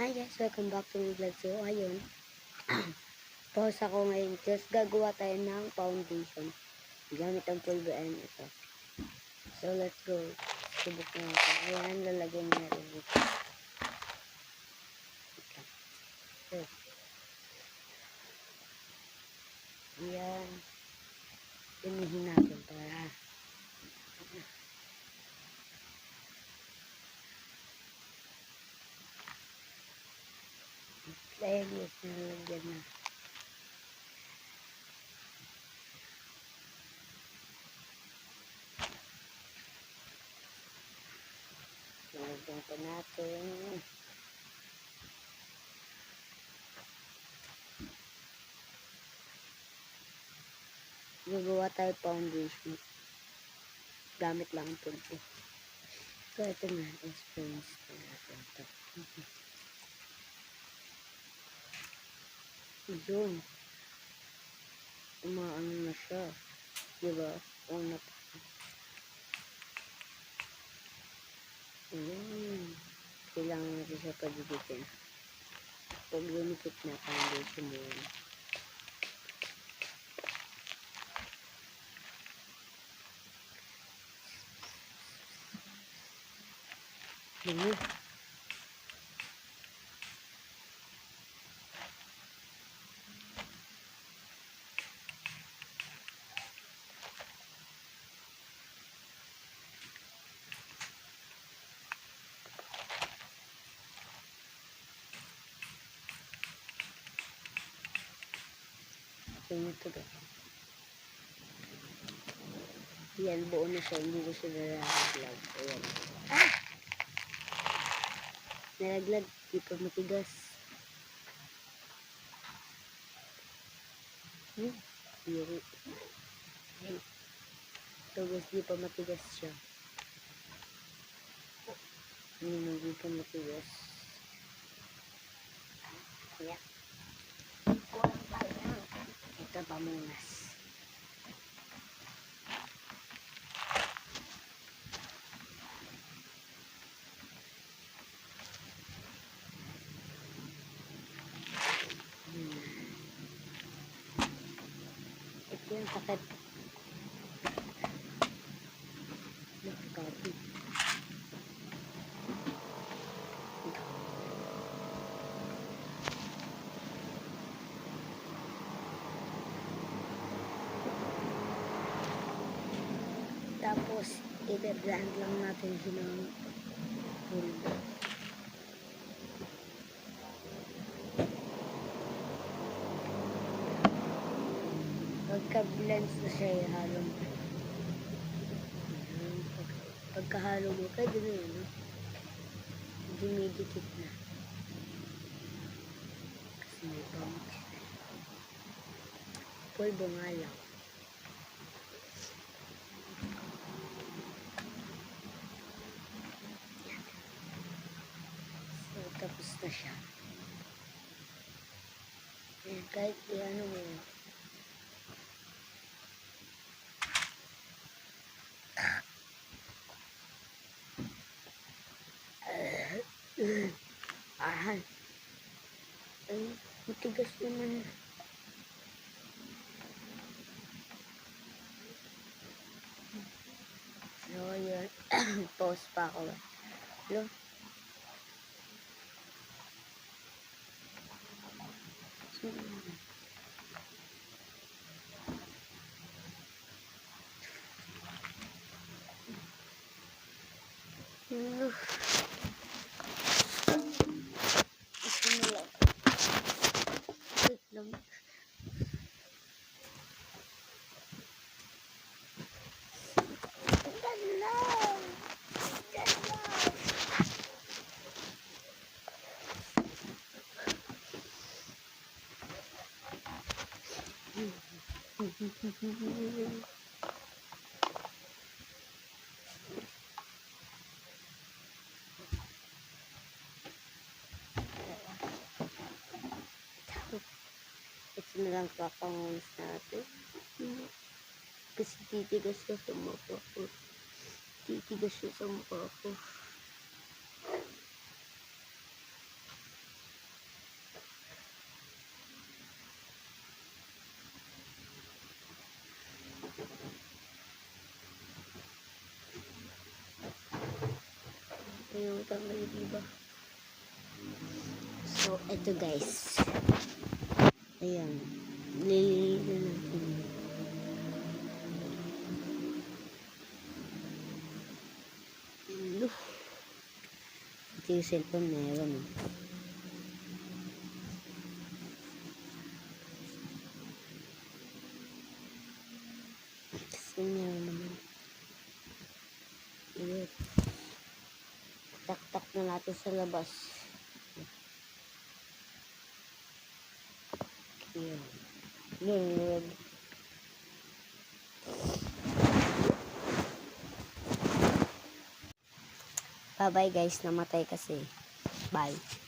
Hi guys, welcome back to my vlog. So, ayun. Pause ako ngayon. Just gagawa tayo ng foundation. Gamit ang pulver and ito. So, let's go. Subok na natin. Ayan, lalagyan na rin ito. So, ayan. Pinihin natin para. Ayan, yes, nalagyan na. Nalagyan pa natin. Gagawa tayo foundation. Gamit lang ang pulver. So, ito na. Experience na natin ito. Yun. Umaano na siya. Diba? Una pa. Ayan. Kailangan natin siya padidikin. Pag lumikit na, foundation mo yun. Dumi. Ganito ba? Yan, buo na siya. Hindi ko siya nalaglag. Ayan. Ah! Nalaglag. Di pa matigas. Biro. Ayan. Tapos di pa matigas siya. Hindi pa matigas. Ayan. Ito pamunas. Ito yung sakit. Nakakapi. Tapos, i-blend lang natin siya ng pulver. Pagka-blend na siya, ihalo mo. Pagkahalo mo, pwede na yun, no? Dumidikit na. Kasi may pamix na. Pulbo nga lang. So, tapos na siya. Ayan, kahit i-ano mo yun. Ahan. Ay, matigas naman. So, yun. Pause pa ako. Hello? Ito na lang. Wait lang. Ito na lang papangunas natin. Kasi titigas siya sa mukha ko. Titigas siya sa mukha ko. yung tanggal yung iba. So, eto guys. Ayan. Lililitan natin. Ito yung cellphone meron. Kasi meron naman. Ayan. Tak-tak na natin sa labas. Ayan. Ayan. Bye-bye guys. Namatay kasi. Bye.